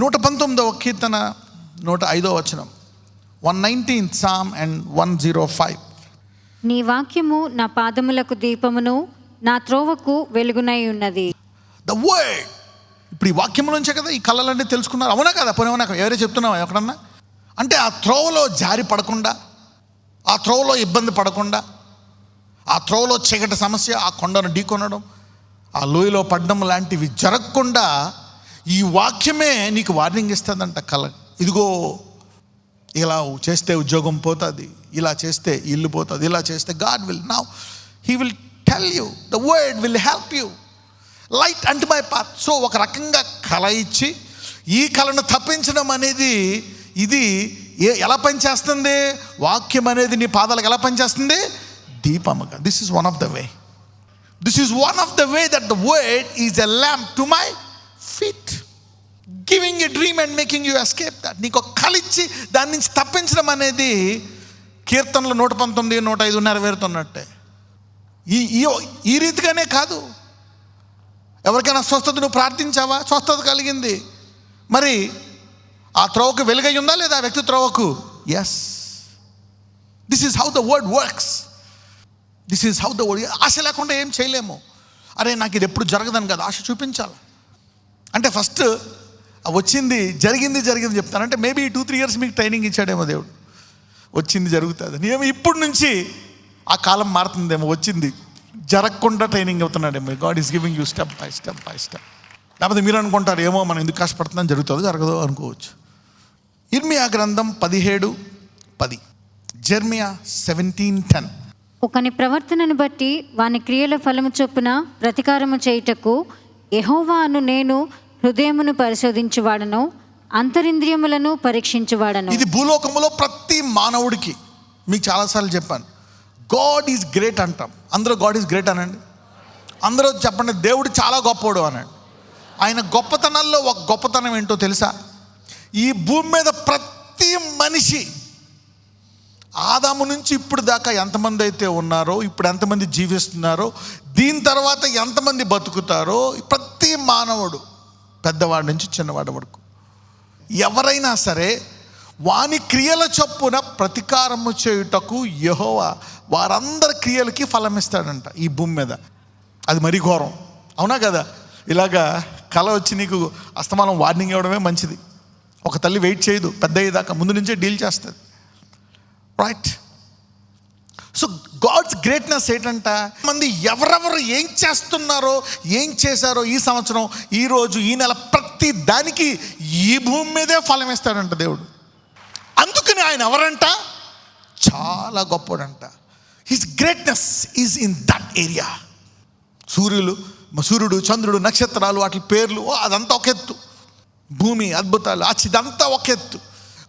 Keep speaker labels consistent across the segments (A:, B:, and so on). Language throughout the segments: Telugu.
A: 119వ కీర్తన 105వ వచనం, 119th Psalm and 105.
B: నీ వాక్యము నా పాదములకు దీపమును నా త్రోవకు వెలుగునై ఉన్నది.
A: The word. ఇప్పుడు ఈ వాక్యం నుంచే కదా ఈ కళలన్నీ తెలుసుకున్నారు, అవునా కదా? పోనీ ఎవరే చెప్తున్నావా ఎక్కడన్నా? అంటే ఆ త్రోవలో జారి పడకుండా, ఆ త్రోవలో ఇబ్బంది పడకుండా, ఆ త్రోవలో చీకటి సమస్య, ఆ కొండను ఢీకొనడం, ఆ లోయలో పడ్డం లాంటివి జరగకుండా ఈ వాక్యమే నీకు వార్నింగ్ ఇస్తుందంట. కళ, ఇదిగో ఇలా చేస్తే ఉద్యోగం పోతుంది, ఇలా చేస్తే ఇల్లు పోతుంది, ఇలా చేస్తే God will now he will tell you, the word will help you, light unto my path. So ఒక రకంగా కళ ఇచ్చి ఈ కళను తప్పించడం అనేది ఇది ఎలా పనిచేస్తుంది? వాక్యం అనేది నీ పాదాలకు ఎలా పనిచేస్తుంది? దీపముగా. This is one of the way. This is one of the way that the word is a lamp to my feet, giving a dream and making you escape that. నీకు ఒక కళ ఇచ్చి దాని నుంచి తప్పించడం అనేది కీర్తనలు 119, 105 నెరవేరుతున్నట్టే. ఈ రీతిగానే కాదు. ఎవరికైనా స్వస్థత నువ్వు ప్రార్థించావా? స్వస్థత కలిగింది. మరి ఆ త్రోవకు వెలుగై ఉందా లేదా ఆ వ్యక్తి త్రోవకు? Yes. This is how the word works. This is how the word. ఆశ లేకుండా ఏం చేయలేము. అరే నాకు ఇది ఎప్పుడు జరగదని కదా, ఆశ చూపించాలి. అంటే ఫస్ట్ వచ్చింది జరిగింది చెప్తానంటే మేబీ 2-3 years మీకు ట్రైనింగ్ ఇచ్చాడేమో దేవుడు. వచ్చింది జరుగుతుంది ఏమో, ఇప్పుడు నుంచి ఆ కాలం మారుతుందేమో, వచ్చింది జరగకుండా ట్రైనింగ్ అవుతున్నాడేమో. God is giving you step by step by step. లేకపోతే మీరు అనుకుంటారు ఏమో మనం ఎందుకు కష్టపడుతున్నాం, జరుగుతుందో జరగదో అనుకోవచ్చు. ఇర్మియా గ్రంథం 17:10, జెర్మియా 17:10.
B: ఒకని ప్రవర్తనను బట్టి వాని క్రియల ఫలము చొప్పున ప్రతికారము చేయుటకు యెహోవా అను నేను హృదయమును పరిశోధించువాడను, అంతరింద్రియములను పరీక్షించువాడను.
A: ఇది భూలోకములో ప్రతి మానవుడికి మీకు చాలాసార్లు చెప్పాను. గాడ్ ఈజ్ గ్రేట్ అంటాం. అందరూ గాడ్ ఈజ్ గ్రేట్ అనండి. అందరూ చెప్పండి దేవుడు చాలా గొప్పవాడు అనండి. ఆయన గొప్పతనాల్లో ఒక గొప్పతనం ఏంటో తెలుసా? ఈ భూమి మీద ప్రతి మనిషి ఆదాము నుంచి ఇప్పుడు దాకా ఎంతమంది అయితే ఉన్నారో, ఇప్పుడు ఎంతమంది జీవిస్తున్నారో, దీని తర్వాత ఎంతమంది బతుకుతారో, ప్రతి మానవుడు పెద్దవాడి నుంచి చిన్నవాడి వరకు ఎవరైనా సరే వాని క్రియల చొప్పున ప్రతీకారము చేయుటకు యెహోవా వారందరి క్రియలకి ఫలం ఇస్తాడంట ఈ భూమి మీద. అది మరీ ఘోరం, అవునా కదా? ఇలాగా కళ వచ్చి నీకు అస్తమానం వార్నింగ్ ఇవ్వడమే మంచిది. ఒక తల్లి వెయిట్ చేయదు, పెద్ద అయ్యేదాకా ముందు నుంచే డీల్ చేస్తుంది, రైట్? సో గాడ్స్ గ్రేట్నెస్ ఏంటంట, మంది ఎవరెవరు ఏం చేస్తున్నారో, ఏం చేశారో ఈ సంవత్సరం, ఈ రోజు, ఈ నెల, ప్రతి దానికి ఈ భూమి మీదే ఫలం ఇస్తాడంట దేవుడు. అందుకని ఆయన ఎవరంట? చాలా గొప్పడంట. His greatness is in that area. సూర్యుడు, చంద్రుడు, నక్షత్రాలు, వాటి పేర్లు అదంతా ఒక ఎత్తు. భూమి అద్భుతాలు ఇదంతా ఒక ఎత్తు.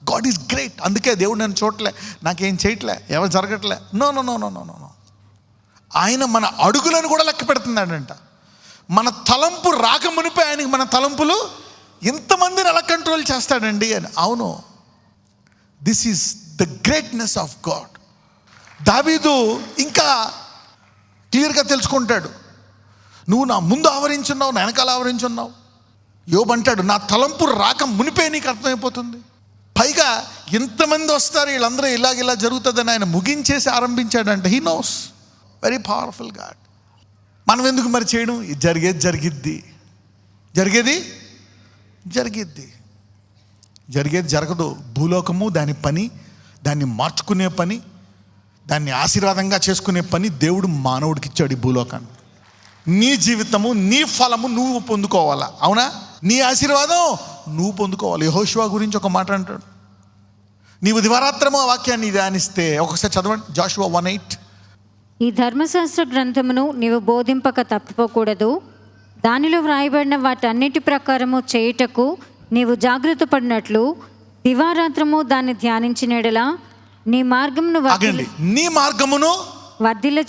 A: God is great. అందుకే దేవుడు నన్ను చూడలే, నాకేం చేయట్లే, ఎవరు జరగట్లే. No no no no no no. ఆయన మన అడుగులను కూడా లెక్క పెడుతున్నాడంట. మన తలంపు రాకమునిపై ఆయనకి మన తలంపులు ఇంతమందిని ఎలా కంట్రోల్ చేస్తాడండి అని. అవును, this is the greatness of God. దావీదు ఇంకా క్లియర్గా తెలుసుకుంటాడు, నువ్వు నా ముందు ఆవరించున్నావు, నా వెనకాల ఆవరించున్నావు. యోబు అంటాడు, నా తలంపు రాక మునిపే నీకు అర్థమైపోతుంది. పైగా ఎంతమంది వస్తారు, వీళ్ళందరూ ఇలా జరుగుతుందని ఆయన ముగించేసి ఆరంభించాడంట. He knows. Very powerful God. మనం ఎందుకు మరి చేయడం? జరిగేది జరిగిద్ది, జరిగేది జరగదు. భూలోకము దాని పని, దాన్ని మార్చుకునే పని, దాన్ని ఆశీర్వాదంగా చేసుకునే పని దేవుడు మానవుడికి ఇచ్చాడు ఈ భూలోకాన్ని. నీ జీవితము, నీ ఫలము నువ్వు పొందుకోవాలా, అవునా? నీ ఆశీర్వాదం నువ్వు పొందుకోవాలి. యెహోషువ గురించి ఒక మాట అంటాడు, నీవు దివారాత్రము ఆ వాక్యాన్ని ధ్యానిస్తే. ఒకసారి చదవండి, జాషువా 1:8.
B: ఈ ధర్మశాస్త్ర గ్రంథమును నీవు బోధింపక తప్పిపోకూడదు, దానిలో వ్రాయబడిన వాటన్నిటి ప్రకారము చేయుటకు నీవు జాగ్రత్త పడినట్లు దివారాత్రము దాన్ని ధ్యానించినడలా నీ మార్గమును వర్ధిల్ల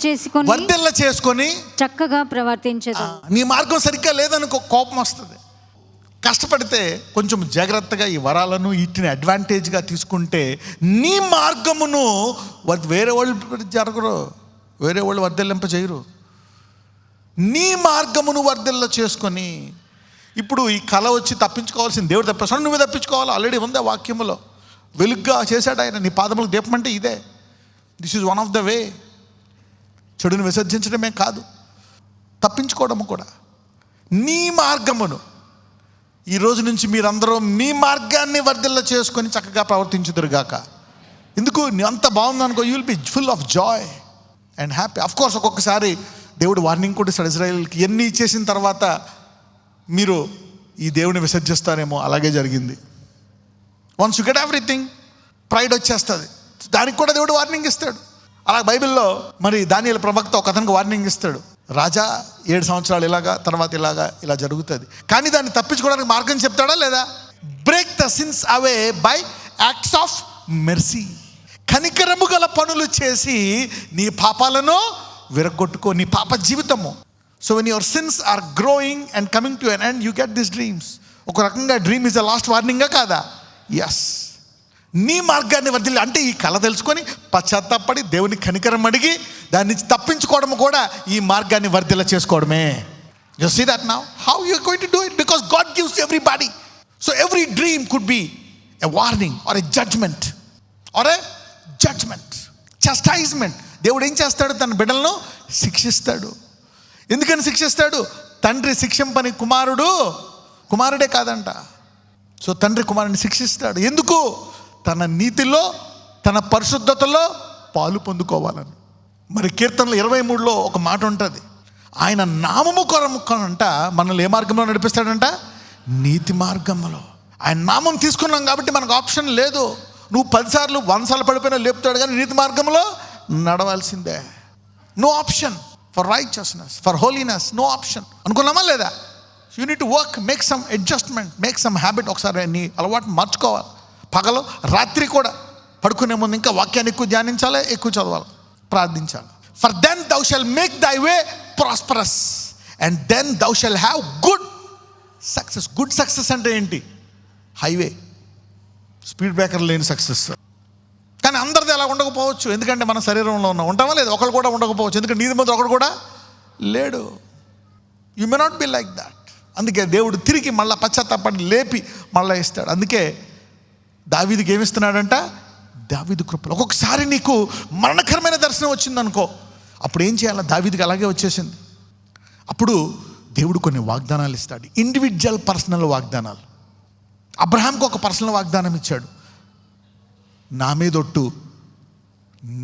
B: చేసుకొని చక్కగా ప్రవర్తించదు.
A: నీ మార్గం సరిగ్గా లేదనుకో, కోపం వస్తుంది. కష్టపడితే కొంచెం జాగ్రత్తగా ఈ వరాలను వీటిని అడ్వాంటేజ్గా తీసుకుంటే నీ మార్గమును వేరే వాళ్ళు జరగరు, వేరే వాళ్ళు వర్ధిల్లింప చేయరు. నీ మార్గమును వర్ధిల్ల చేసుకొని ఇప్పుడు ఈ కళ వచ్చి తప్పించుకోవాల్సింది దేవుడు తప్పిస్తాడు, నువ్వే తప్పించుకోవాలి. ఆల్రెడీ ఉంది ఆ వాక్యములో. వెలుగ్గా చేశాడు ఆయన. నీ పాదములకు దీపం అంటే ఇదే. This is one of the వే. చెడుని విసర్జించడమే కాదు, తప్పించుకోవడము కూడా. నీ మార్గమును ఈ రోజు నుంచి మీరందరూ మీ మార్గాన్ని వర్ధిల్ల చేసుకొని చక్కగా ప్రవర్తించుదురుగాక. ఎందుకు అంత బాగుందనుకో, you will be full of joy and happy. Of course ఒక్కొక్కసారి దేవుడు వార్నింగ్ కూడా ఇస్తాడు ఇజ్రాయేల్కి. ఎన్ని ఇచ్చేసిన తర్వాత మీరు ఈ దేవుని విసర్జిస్తారేమో. అలాగే జరిగింది. Once you get everything, pride వచ్చేస్తుంది. దానికి కూడా దేవుడు వార్నింగ్ ఇస్తాడు. అలా బైబిల్లో మరి దానియేలు ప్రవక్త ఒక అతనికి వార్నింగ్ ఇస్తాడు. రాజా 7 సంవత్సరాలు ఇలాగా, తర్వాత ఇలా జరుగుతుంది. కానీ దాన్ని తప్పించుకోవడానికి మార్గం చెప్తాడా లేదా? Break the sins away by acts of mercy. కనికరము గల పనులు చేసి నీ పాపాలను విరగొట్టుకో, నీ పాప జీవితము. So when your sins are growing and coming to an end, you get this dreams. ఒక రకంగా డ్రీమ్ ఇస్ ద లాస్ట్ వార్నింగా కాదా? ఎస్. నీ మార్గాన్ని వర్ధిల్లి అంటే ఈ కళ తెలుసుకొని పశ్చాత్తాపడి దేవుని కనికరం అడిగి దాని నుంచి తప్పించుకోవడం కూడా ఈ మార్గాన్ని వర్ధిల్ల చేసుకోవడమే. You see that now how you are going to do it, because God gives everybody. So every dream could be a warning or a judgement or a judgement, chastisement. దేవుడు ఏం చేస్తాడు? తన బిడ్డలను శిక్షిస్తాడు. ఎందుకని శిక్షిస్తాడు? తండ్రి శిక్షింపని కుమారుడే కాదంట. సో తండ్రి కుమారుని శిక్షిస్తాడు. ఎందుకు? తన నీతిలో, తన పరిశుద్ధతలో పాలు పొందుకోవాలని. మరి కీర్తనలు 23లో ఒక మాట ఉంటుంది. ఆయన నామము కొరముకొనంట మనల్ని ఏ మార్గంలో నడిపిస్తాడంట? నీతి మార్గంలో. ఆయన నామం తీసుకున్నాం కాబట్టి మనకు ఆప్షన్ లేదు. నువ్వు 10 సార్లు 100 సార్లు పడిపోయినా లేపుతాడు, కానీ నీతి మార్గంలో నడవాల్సిందే. No option for righteousness, for holiness, no option. అనుకున్నామా లేదా? You need to work, make some adjustment, make some habit. ఒకసారి నీ అలవాటు మార్చుకోవాలి. పగలు రాత్రి కూడా పడుకునే ముందు ఇంకా వాక్యాన్ని ఎక్కువ ధ్యానించాలి, ఎక్కువ చదవాలి, ప్రార్థించాలి. For then thou shalt make thy way prosperous and then thou shalt have good success. Good success అంటే ఏంటి? హైవే, స్పీడ్ బ్రేకర్ లేని సక్సెస్. కానీ అందరిది అలా ఉండకపోవచ్చు, ఎందుకంటే మన శరీరంలో ఉంటామా లేదు? ఒకరు కూడా ఉండకపోవచ్చు, ఎందుకంటే నీది ముందు ఒకడు కూడా లేడు. You may not be like that. అందుకే దేవుడు తిరిగి మళ్ళీ పశ్చాత్తాపడి లేపి మళ్ళీ ఇస్తాడు. అందుకే దావీదుకి ఏమిస్తున్నాడంట? దావీదు కృపలు. ఒక్కొక్కసారి నీకు మరణకరమైన దర్శనం వచ్చిందనుకో, అప్పుడు ఏం చేయాలి? దావీదుకి అలాగే వచ్చేసింది. అప్పుడు దేవుడు కొన్ని వాగ్దానాలు ఇస్తాడు, ఇండివిజువల్ పర్సనల్ వాగ్దానాలు. అబ్రహాంకి ఒక పర్సనల్ వాగ్దానం ఇచ్చాడు. నా మీదొట్టు,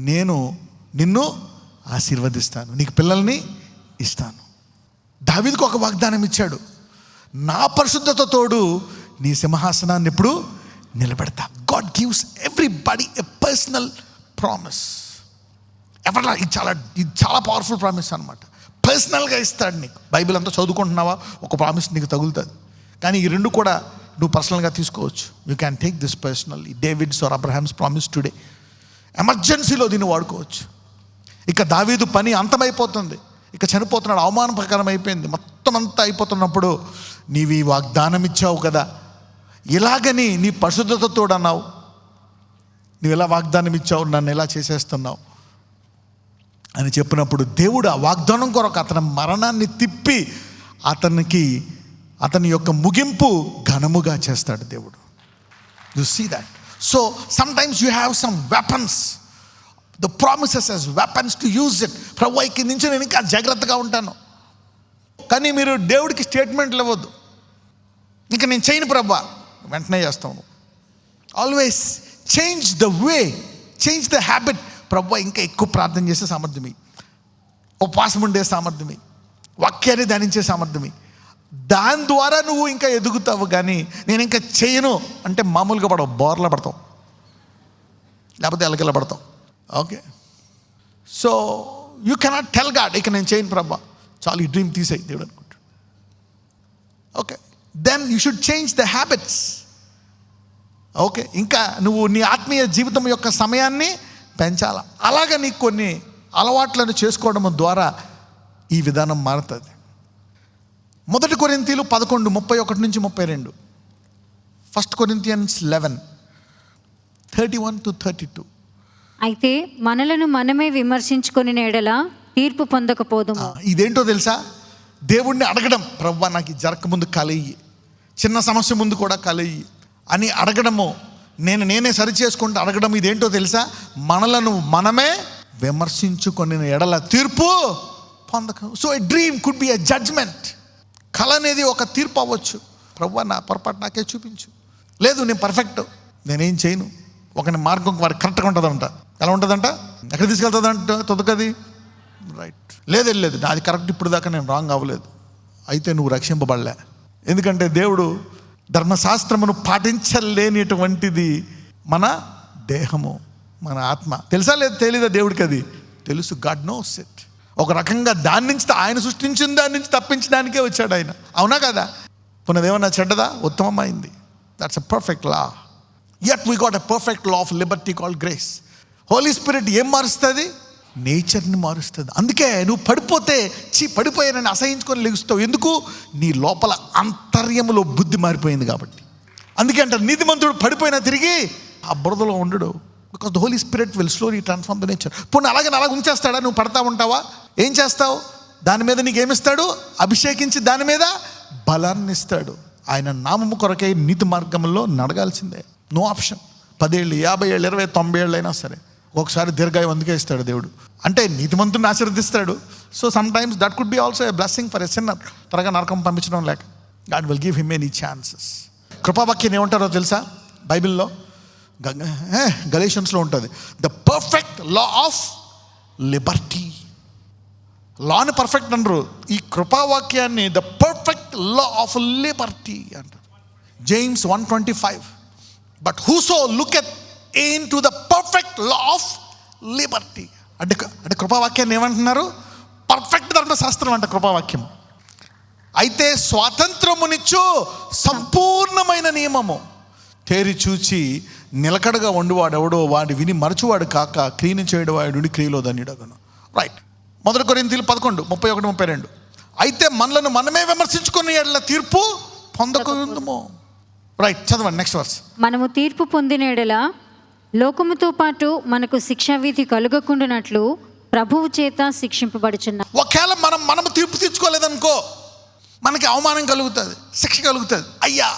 A: నేను నిన్ను ఆశీర్వదిస్తాను, నీకు పిల్లల్ని ఇస్తాను. దావీదుకు ఒక వాగ్దానం ఇచ్చాడు, నా పరిశుద్ధత తోడు నీ సింహాసనాన్ని ఎప్పుడు నిలబెడతా. God gives everybody a personal promise. ఎవరా? ఇది చాలా పవర్ఫుల్ ప్రామిస్ అనమాట. పర్సనల్గా ఇస్తాడు నీకు. బైబిల్ అంతా చదువుకుంటున్నావా, ఒక ప్రామిస్ నీకు తగులుతుంది. కానీ ఈ రెండు కూడా నువ్వు పర్సనల్గా తీసుకోవచ్చు. You can take this personally. David's or Abraham's promise today. ఎమర్జెన్సీలో దీన్ని వాడుకోవచ్చు. ఇక దావీదు పని అంతమైపోతుంది, ఇక చనిపోతున్నాడు, అవమానకరం అయిపోయింది, మొత్తం అంతా అయిపోతున్నప్పుడు నీవు ఈ వాగ్దానం ఇచ్చావు కదా, ఇలాగని నీ పరిశుద్ధతతో అన్నావు, నువ్వు ఎలా వాగ్దానం ఇచ్చావు, నన్ను ఎలా చేసేస్తున్నావు అని చెప్పినప్పుడు దేవుడు ఆ వాగ్దానం కొరకు అతని మరణాన్ని తిప్పి అతని యొక్క ముగింపు ఘనముగా చేస్తాడు దేవుడు. You see that. So sometimes you have some weapons, the promises as weapons to use it. ప్రభు ఇక్కడి నుంచి నేను ఇంకా జాగ్రత్తగా ఉంటాను. కానీ మీరు దేవుడికి స్టేట్మెంట్లు ఇవ్వద్దు. ఇంకా నేను చేయను ప్రభు, వెంటనే చేస్తాను. Always change the way, change the habit. ప్రభు ఇంకా ఎక్కువ ప్రార్థన చేసే సామర్థ్యమే, ఉపవాసం ఉండే సామర్థ్యమే, వాక్యాన్ని ధ్యానించే సామర్థ్యమే. దాని ద్వారా నువ్వు ఇంకా ఎదుగుతావు. కానీ నేను ఇంకా చేయను అంటే మామూలుగా పడవు, బోర్లా పడతావు, లేకపోతే ఎలకెళ్ళ పడతావు. Okay, so you cannot tell God ఇక నేను చేయను ప్రభా, చాలు ఈ డ్రీమ్ తీసేయి దేవుడు అనుకుంటాడు. Okay, then you should change the habits. Okay, ఇంకా నువ్వు నీ ఆత్మీయ జీవితం యొక్క సమయాన్ని పెంచాల. అలాగ నీకు కొన్ని అలవాట్లను చేసుకోవడం ద్వారా ఈ విధానం మారుతుంది. 1 కొరింథీయులు 11:31-32. 1 Corinthians 11:31-32.
B: అయితే మనలను మనమే విమర్శించుకొని ఎడల తీర్పు పొందకపోదుము.
A: ఇదేంటో తెలుసా? దేవుణ్ణి అడగడం, ప్రభువా నాకు ఇది జరగకముందు కలయి, చిన్న సమస్య ముందు కూడా కలయి అని అడగడము, నేనే సరి చేసుకుంటూ అడగడం. ఇదేంటో తెలుసా? మనలను మనమే విమర్శించుకొని ఎడల తీర్పు పొందక. So a dream could be a judgement. కళ అనేది ఒక తీర్పు అవ్వచ్చు. ప్రభువా నా పొరపాటు నాకే చూపించు, లేదు నేను పర్ఫెక్ట్, నేనేం చేయను. ఒకని మార్గం వారికి కరెక్ట్గా ఉంటుందంట. ఎలా ఉంటుందంట? ఎక్కడ తీసుకెళ్తుందంట తొదకది? రైట్. లేదు నాది కరెక్ట్, ఇప్పుడు దాకా నేను రాంగ్ అవ్వలేదు. అయితే నువ్వు రక్షింపబడలే. ఎందుకంటే దేవుడు ధర్మశాస్త్రమును పాటించలేనిటువంటిది మన దేహము, మన ఆత్మ. తెలుసా లేదు? తెలీదా దేవుడికి? అది తెలుసు. God knows it. ఒక రకంగా దాని నుంచి, ఆయన సృష్టించిన దాని నుంచి తప్పించడానికే వచ్చాడు ఆయన. అవునా కదా? పునదేమన్నా చెడ్డదా? ఉత్తమమైంది. That's a perfect law. Yet we got a perfect law of liberty called grace. Holy spirit ఏం మారుస్తుంది? నేచర్ని మారుస్తుంది. అందుకే నువ్వు పడిపోయానని అసహించుకొని లెగుస్తావు. ఎందుకు? నీ లోపల అంతర్యములో బుద్ధి మారిపోయింది కాబట్టి. అందుకే అంటారు నీతిమంతుడు పడిపోయినా తిరిగి ఆ బురదలో ఉండడు. Because the holy spirit will slowly transform the nature. పోనీ అలాగే ఉంచేస్తాడా? నువ్వు పడతా ఉంటావా? ఏం చేస్తావు? దాని మీద నీకేమిస్తాడు? అభిషేకించి దాని మీద బలాన్ని ఇస్తాడు. ఆయన నామము కొరకై నీతి మార్గంలో నడగాల్సిందే. No option. 10 ఏళ్ళు, 50 ఏళ్ళు, 20, 90 ఏళ్ళు అయినా సరే ఒకసారి దీర్ఘాయువు అందుకే ఇస్తాడు దేవుడు. అంటే నీతిమంతుని ఆశీర్వదిస్తాడు. So sometimes that could be also a blessing for a sinner. త్వరగా నరకం పంపించడం లేక God will give him many chances. కృపావాక్యం ఏమంటారో తెలుసా? బైబిల్లో గలేషియన్స్లో ఉంటుంది. The perfect law of liberty. లాని పర్ఫెక్ట్ అనరు, ఈ కృపావాక్యాన్ని the perfect law of liberty అంటారు. James 1:25. But whoso looketh into the perfect law of liberty. అంటే కృపావాక్యాన్ని ఏమంటున్నారు? పర్ఫెక్ట్ ధర్మశాస్త్రం అంట కృపావాక్యం. అయితే స్వాతంత్రమునిచ్చు సంపూర్ణమైన నియమము తేరి చూచి నిలకడగా వండువాడెవడో వాడి విని మరచువాడు కాక క్రియను చేయడవాడు క్రియలో ధన్యుడగను. రైట్. 1 కొరింథీయులు 11:31-32. అయితే మనలను మనమే విమర్శించుకుని ఎడల తీర్పు పొందకుందుము. రైట్, చదవండి నెక్స్ట్ వర్స్.
B: మనము తీర్పు పొందిన ఎడల లోకముతో పాటు మనకు శిక్షావిధి కలుగకుండానట్లు ప్రభువు చేత శిక్షింపబడుచున్నా.
A: ఒకవేళ మనము తీర్పు తీర్చుకోలేదనుకో, మనకి అవమానం కలుగుతుంది, శిక్ష కలుగుతుంది. అయ్యా,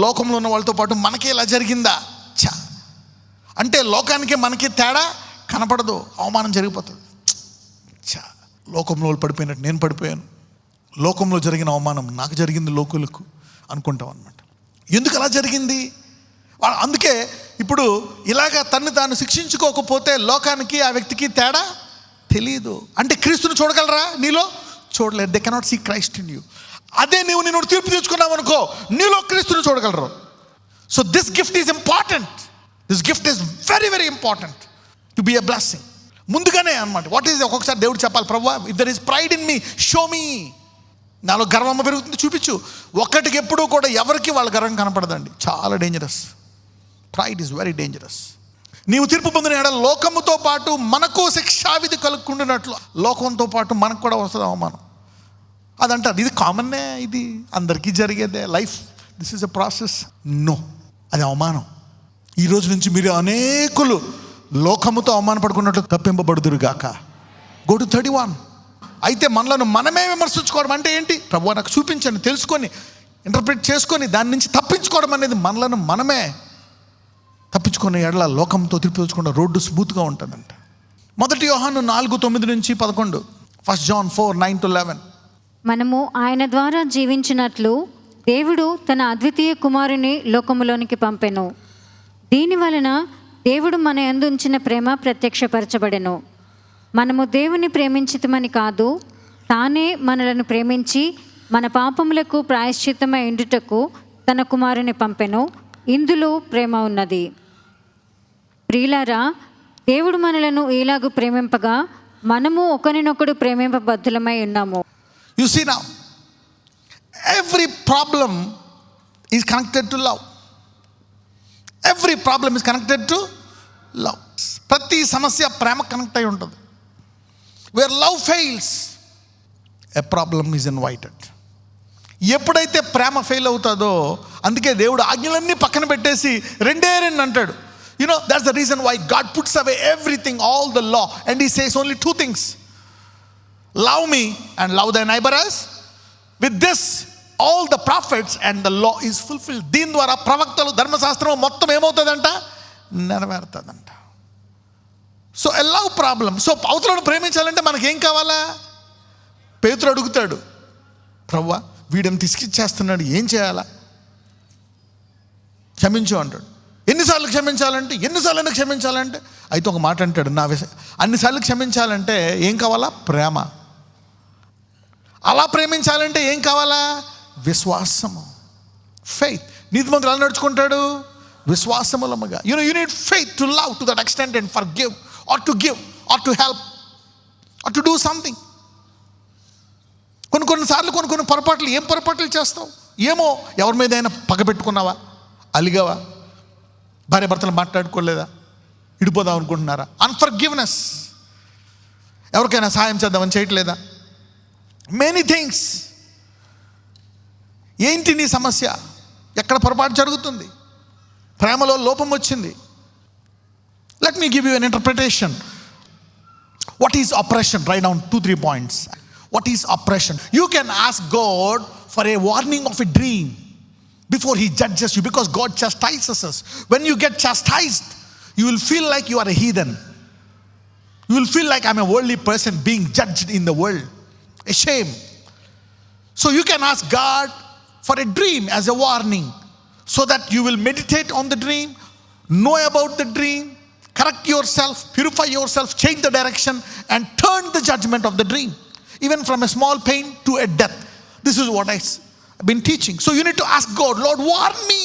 A: లోకంలో ఉన్న వాళ్ళతో పాటు మనకి ఇలా జరిగిందా? అంటే లోకానికి మనకి తేడా కనపడదు, అవమానం జరిగిపోతుంది. లోకంలో పడిపోయినట్టు నేను పడిపోయాను, లోకంలో జరిగిన అవమానం నాకు జరిగింది లోకులకు అనుకుంటాం అన్నమాట. ఎందుకు అలా జరిగింది? అందుకే ఇప్పుడు ఇలాగ తను తాను శిక్షించుకోకపోతే లోకానికి ఆ వ్యక్తికి తేడా తెలియదు. అంటే క్రీస్తుని చూడగలరా? నీలో చూడలేరు. They cannot see Christ in you. అదే నేను తీర్పు తెచ్చుకున్నావు అనుకో, నీలో క్రీస్తుని చూడగలరు. So this gift is important. This gift is very very important to be a blessing. ముందుగానే అనమాట. వాట్ ఈజ్, ఒక్కొక్కసారి దేవుడు చెప్పాలి, ప్రభువా if there is pride in me show me. నాలో గర్వమ్మ పెరుగుతుంది, చూపించు. ఒక్కటికి ఎప్పుడూ కూడా ఎవరికి వాళ్ళ గర్వం కనపడదండి. చాలా dangerous. Pride is very dangerous. నీవు తీర్పు పొందిన ఎడల లోకముతో పాటు మనకు శిక్షావిధి కలుగుకుంటున్నట్లు లోకంతో పాటు మనకు కూడా వస్తుంది అవమానం. అదంటారు ఇది కామన్నే, ఇది అందరికీ జరిగేదే, life this is a process. No, అది అవమానం. ఈ రోజు నుంచి మీరు అనేకులు లోకముతో అవమానపడుకున్నట్లు తప్పింపబడుదురు గాక. Go to 31. అయితే మనలను మనమే విమర్శించుకోవడం అంటే ఏంటి? ప్రభువా నాకు చూపించండి, తెలుసుకొని ఇంటర్ప్రిట్ చేసుకొని దాని నుంచి తప్పించుకోవడం అనేది మనలను మనమే తప్పించుకునే ఎడల లోకంతో తిప్పించుకున్న రోడ్డు స్మూత్గా ఉంటుందంట. 1 యోహాను 4:9-11. 1 John 4:9-11.
B: మనము ఆయన ద్వారా జీవించినట్లు దేవుడు తన అద్వితీయ కుమారుని లోకములోనికి పంపెను. దీని వలన దేవుడు మన యందు ఉంచిన ప్రేమ ప్రత్యక్షపరచబడెను. మనము దేవుని ప్రేమించితమని కాదు, తానే మనలను ప్రేమించి మన పాపములకు ప్రాయశ్చిత్తమై ఉండుటకు తన కుమారుని పంపెను. ఇందులో ప్రేమ ఉన్నది. ప్రియులారా, దేవుడు మనలను ఇలాగు ప్రేమింపగా మనము ఒకరినొకడు ప్రేమింపబద్ధులమై ఉన్నాము.
A: You see now, every problem is connected to love. Every problem is connected to love. ప్రతి సమస్య ప్రేమ కనెక్ట్ అయి ఉంటుంది. Where love fails, a problem is invited. ఎప్పుడైతే ప్రేమ ఫెయిల్ అవుతుందో, అందుకే దేవుడు ఆజ్ఞలన్నీ పక్కన పెట్టేసి 2 అంటాడు. You know, that's the reason why God puts away everything, all the law, and he says only 2 things. Love me and love thy neighbor as with this all the prophets and the law is fulfilled. దీని ద్వారా ప్రవక్తలు, ధర్మశాస్త్రం మొత్తం ఏమవుతుందంట? నెరవేరుతుందంట. So all love problem. సో అవతలను ప్రేమించాలంటే మనకేం కావాలా? పేతురు అడుగుతాడు, ప్రభువా వీడిని తీసుకిచ్చేస్తున్నాడు, ఏం చేయాలా? క్షమించు అంటాడు. ఎన్నిసార్లు క్షమించాలంటే? ఎన్నిసార్లు క్షమించాలంటే? అయితే ఒక మాట అంటాడు, అన్నిసార్లు క్షమించాలంటే ఏం కావాలా? ప్రేమ. అలా ప్రేమించాలంటే ఏం కావాలా? విశ్వాసము, ఫెయిత్. నీతిమంతుడు ఎలా నడుచుకుంటాడు? విశ్వాసములముగా. You need faith to love to that extent and forgive or to give or to help or to do something. కొన్నిసార్లు కొన్ని పొరపాట్లు, ఏం పొరపాట్లు చేస్తావు? ఏమో, ఎవరి మీద అయినా పగబెట్టుకున్నావా? అలిగావా? భార్య భర్తలు మాట్లాడుకోలేదా? ఇడిపోదాం అనుకుంటున్నారా? అన్ఫర్గివ్నెస్. ఎవరికైనా సహాయం చేద్దామని చేయట్లేదా? Many things. ఏంటి నీ సమస్య? ఎక్కడ పొరపాటు జరుగుతుంది? ప్రేమలో లోపం వచ్చింది. Let me give you an interpretation. What is oppression? Right down 2-3 points. What is oppression? You can ask God for a warning of a dream before He judges you, because God chastises us. When you get chastised, you will feel like you are a heathen. You will feel like I'm a worldly person being judged in the world. A shame. So you can ask God for a dream as a warning, so that you will meditate on the dream, know about the dream, correct yourself, purify yourself, change the direction, and turn the judgment of the dream. Even from a small pain to a death. This is what I've been teaching. So you need to ask God, Lord, warn me.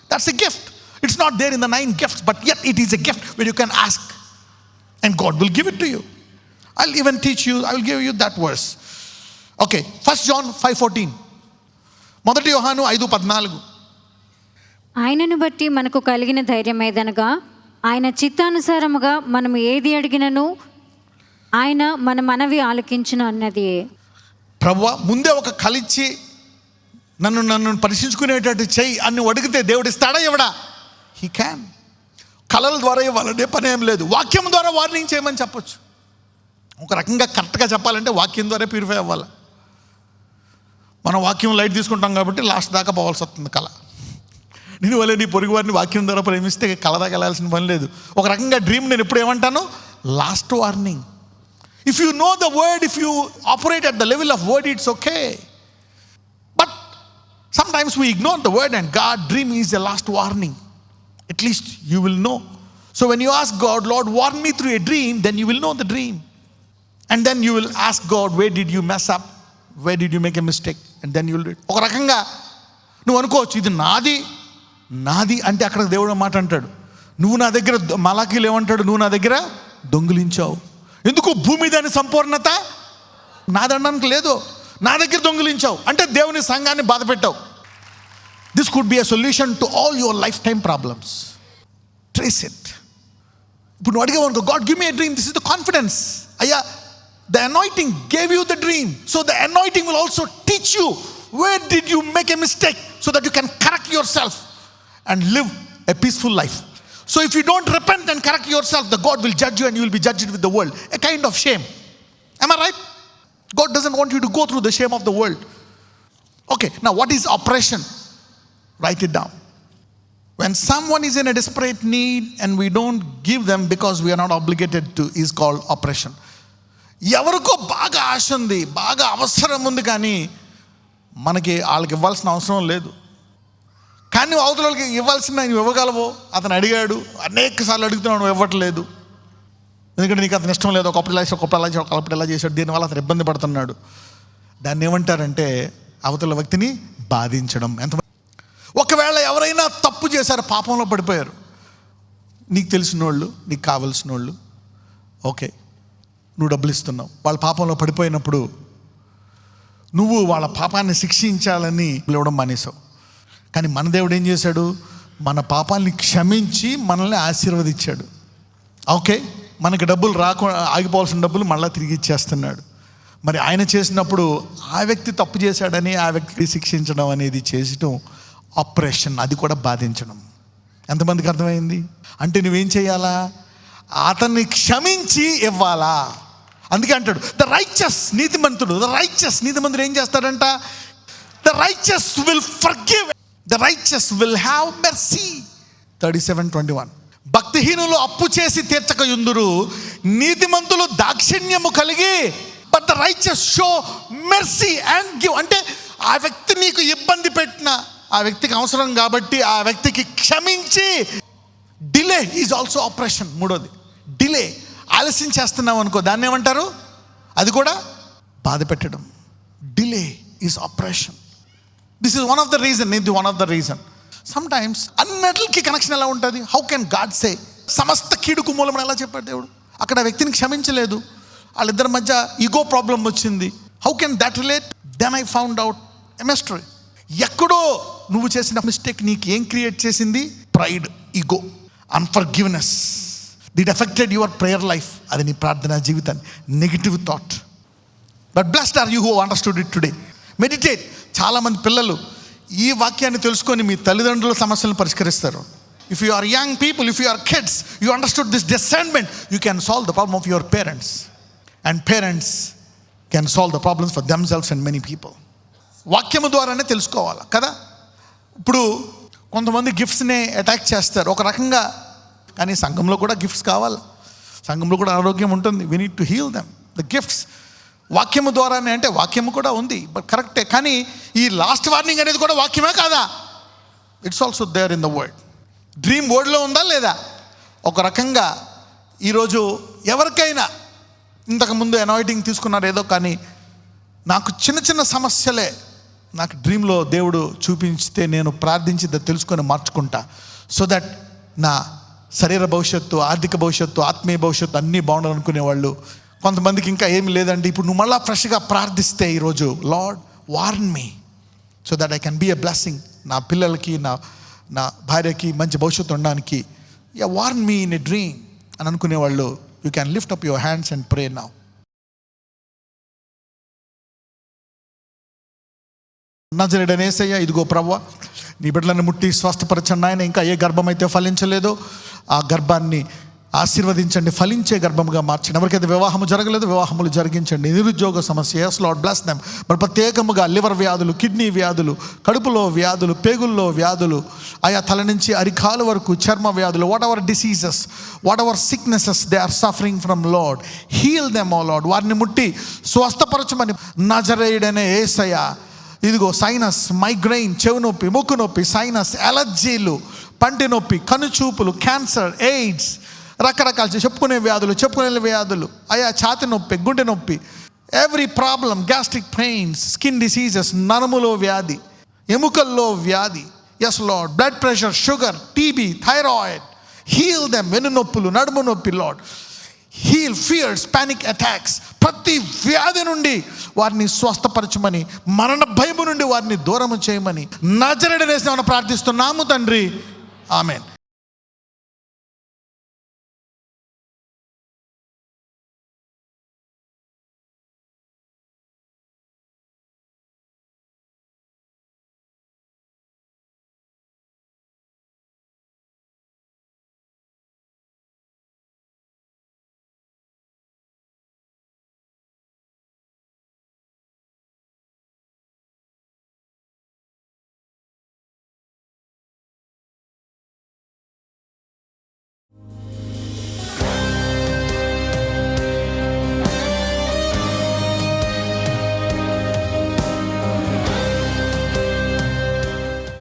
A: That's a gift. It's not there in the 9 gifts, but yet it is a gift where you can ask, and God will give it to you. I'll even teach you, I will give you that verse. Okay, 1 John 5:14. మొదటి యోహాను 5:14.
B: ఆయనను బట్టి మనకు కలిగిన ధైర్యం ఏదనగా, ఆయన చిత్తానుసారముగా మనము ఏది అడిగినను ఆయన మన మనవి ఆలకించును అన్నది.
A: ప్రభువా, ముందే ఒక కలిచి నన్ను పరిశీలించుకునేటట్టు చెయ్యి అని అడిగితే దేవుడు ఇస్తాడా? ఇవ్వడా? He can. కళల ద్వారా ఇవ్వాలంటే పని ఏం లేదు. వాక్యం ద్వారా వార్నింగ్ చేయమని చెప్పొచ్చు. ఒక రకంగా కరెక్ట్గా చెప్పాలంటే వాక్యం ద్వారా ప్యూరిఫై అవ్వాలి. మనం వాక్యం లైట్ తీసుకుంటాం కాబట్టి లాస్ట్ దాకా పోవాల్సి వస్తుంది కళ. నేను వల్ల నీ పొరుగు వారిని వాక్యం ద్వారా ప్రేమిస్తే కళ దాకా వెళ్ళాల్సిన పని లేదు. ఒక రకంగా డ్రీమ్ నేను ఎప్పుడు ఏమంటాను? Last warning. If you know the word, if you operate at the level of word, it's okay. But sometimes we ignore the word, and God dream is the last warning. At least you will know. So when you ask God, Lord, warn me through a dream, then you will know the dream. And then you will ask God, where did you mess up? Where did you make a mistake? And then you will do it. ఒక రకంగా నువ్వు అనుకోవచ్చు, ఇది నాది అంటే అక్కడ దేవుడు మాట అంటాడు, నువ్వు నా దగ్గర, మలాకీలు ఏమంటాడు, నువ్వు నా దగ్గర దొంగిలించావు. ఎందుకు? భూమి దాని సంపూర్ణత నాదనడానికి లేదు, నా దగ్గర దొంగిలించావు అంటే దేవుని సంఘాన్ని బాధ పెట్టావు. This could be a solution to all your lifetime problems. Trace it. ఇప్పుడు నువ్వు అడిగావు అనుకో, God give me a dream, this is the confidence. అయ్యా, the anointing gave you the dream, so the anointing will also teach you where did you make a mistake, so that you can correct yourself and live a peaceful life. So if you don't repent and correct yourself, the God will judge you and you will be judged with the world. A kind of shame. Am I right? God doesn't want you to go through the shame of the world. Okay, now what is oppression? Write it down. When someone is in a desperate need and we don't give them because we are not obligated to, is called oppression. ఎవరికో బాగా ఆశ ఉంది, బాగా అవసరం ఉంది, కానీ మనకి వాళ్ళకి ఇవ్వాల్సిన అవసరం లేదు. కానీ అవతల వాళ్ళకి ఇవ్వాల్సిన నువ్వు ఇవ్వగలవు. అతను అడిగాడు, అనేక సార్లు అడుగుతున్నావు, నువ్వు ఇవ్వట్లేదు. ఎందుకంటే నీకు అతను ఇష్టం లేదు. ఒకప్పుడు ఎలా చేశాడు, దీనివల్ల అతను ఇబ్బంది పడుతున్నాడు. దాన్ని ఏమంటారంటే అవతల వ్యక్తిని బాధించడం. ఒకవేళ ఎవరైనా తప్పు చేశారు, పాపంలో పడిపోయారు, నీకు తెలిసిన వాళ్ళు, నీకు కావలసిన వాళ్ళు, ఓకే, నువ్వు డబ్బులు ఇస్తున్నావు, వాళ్ళ పాపంలో పడిపోయినప్పుడు నువ్వు వాళ్ళ పాపాన్ని శిక్షించాలని ఇవ్వడం మానేసావు. కానీ మన దేవుడు ఏం చేశాడు? మన పాపాన్ని క్షమించి మనల్ని ఆశీర్వదించాడు. ఓకే, మనకి డబ్బులు ఆగిపోవాల్సిన డబ్బులు మళ్ళీ తిరిగి ఇచ్చేస్తున్నాడు. మరి ఆయన చేసినప్పుడు ఆ వ్యక్తి తప్పు చేశాడని ఆ వ్యక్తికి శిక్షించడం అనేది చేసడం ఆపరేషన్, అది కూడా బాధించడం. ఎంతమందికి అర్థమైంది? అంటే నువ్వేం చేయాలా? అతన్ని క్షమించి ఇవ్వాలా. అందుకే అంటాడు ద రైచస్ నీతిమంతుడు ఏం చేస్తాడంట? the righteous will forgive, the righteous will have mercy. 37:21. భక్తిహీనులు అప్పు చేసి తీర్చక యుందురు, నీతిమంతులు దాక్షిణ్యము కలిగి, but the righteous show mercy and give. అంటే ఆ వ్యక్తి నీకు ఇబ్బంది పెట్టిన, ఆ వ్యక్తికి అవసరం కాబట్టి ఆ వ్యక్తికి క్షమించి. Delay is also operation. మూడోది డిలే, ఆలస్యం చేస్తున్నావు అనుకో, దాన్ని ఏమంటారు? అది కూడా బాధ పెట్టడం. Delay is operation. This is one of the reason. ఇది one of the reason. Sometimes అన్నిటికి కనెక్షన్ ఎలా ఉంటుంది? హౌ కెన్ గాడ్ సే సమస్త కీడుకు మూలమని ఎలా చెప్పాడు దేవుడు? అక్కడ ఆ వ్యక్తిని క్షమించలేదు, వాళ్ళిద్దరి మధ్య ఈగో ప్రాబ్లం వచ్చింది. How can that relate? Then I found out a mystery. ఎక్కడో నువ్వు చేసిన మిస్టేక్ నీకు ఏం క్రియేట్ చేసింది? Pride, ego, unforgiveness. It affected your prayer life. అది నీ ప్రార్థనా జీవితాన్ని, negative thought. But blessed are you who understood it today. Meditate. చాలామంది పిల్లలు ఈ వాక్యాన్ని తెలుసుకొని మీ తల్లిదండ్రుల సమస్యలను పరిష్కరిస్తారు. If you are young people, if you are kids, you understood this discernment, you can solve the problem of your parents, and parents can solve the problems for themselves and many people. వాక్యము ద్వారానే తెలుసుకోవాలి కదా. ఇప్పుడు కొంతమంది గిఫ్ట్స్ని అటాక్ చేస్తారు ఒక రకంగా, కానీ సంఘంలో కూడా గిఫ్ట్స్ కావాలి, సంఘంలో కూడా ఆరోగ్యం ఉంటుంది. We need to heal them. The gifts వాక్యము ద్వారానే, అంటే వాక్యము కూడా ఉంది, బట్ కరెక్టే. కానీ ఈ లాస్ట్ వార్నింగ్ అనేది కూడా వాక్యమే కాదా? It's also there in the word. Dream వర్డ్లో ఉందా లేదా? ఒక రకంగా ఈరోజు ఎవరికైనా ఇంతకుముందు అనాయింటింగ్ తీసుకున్నారు ఏదో, కానీ నాకు చిన్న చిన్న సమస్యలే నాకు డ్రీమ్లో దేవుడు చూపించితే నేను ప్రార్థించి తెలుసుకొని మార్చుకుంటా, సో దట్ నా శరీర భవిష్యత్తు, ఆర్థిక భవిష్యత్తు, ఆత్మీయ భవిష్యత్తు అన్నీ బాగుండాలనుకునే వాళ్ళు. కొంతమందికి ఇంకా ఏమి లేదండి, ఇప్పుడు నువ్వు మళ్ళీ ఫ్రెష్గా ప్రార్థిస్తే ఈరోజు, Lord warn me so that I can be a blessing, నా పిల్లలకి, నా భార్యకి మంచి భవిష్యత్తు ఉండడానికి, warn me in a dream అని అనుకునేవాళ్ళు, you can lift up your hands and pray now. నజరేయుడైన యేసయ్య, ఇదిగో ప్రభువా, నీ బిడ్డలను ముట్టి స్వస్థపరచండి నాయన. ఇంకా ఏ గర్భం అయితే ఫలించలేదో ఆ గర్భాన్ని ఆశీర్వదించండి, ఫలించే గర్భముగా మార్చండి. ఎవరికైతే వివాహము జరగలేదు వివాహములు జరిగించండి. నిరుద్యోగ సమస్య, yes Lord bless them. మరి ప్రత్యేకముగా లివర్ వ్యాధులు, కిడ్నీ వ్యాధులు, కడుపులో వ్యాధులు, పేగుల్లో వ్యాధులు, ఆయా తల నుంచి అరికాలు వరకు చర్మ వ్యాధులు, whatever diseases, whatever sicknesses they are suffering from, Lord heal them O Lord. వారిని ముట్టి స్వస్థపరచమని నజరేయుడైన యేసయ్య. ఇదిగో సైనస్, మైగ్రెయిన్, చెవి నొప్పి, ముక్కు నొప్పి, సైనస్, అలర్జీలు, పంటి నొప్పి, కనుచూపులు, క్యాన్సర్, ఎయిడ్స్, రకరకాల చెప్పుకునే వ్యాధులు, అయా ఛాతి నొప్పి, గుండె నొప్పి, every problem, gastric pains, skin diseases, నరములో వ్యాధి, ఎముకల్లో వ్యాధి, yes Lord, blood pressure, sugar, TB, thyroid, heal them. వెన్ను నొప్పులు, నడుము నొప్పి, Lord heal, fears, panic attacks, ప్రతి వ్యాధి నుండి వారిని స్వస్థపరచమని, మరణ భయము నుండి వారిని దూరము చేయమని నజరేయుడైన యేసునామమున ప్రార్థిస్తున్నాము తండ్రి, ఆమేన్.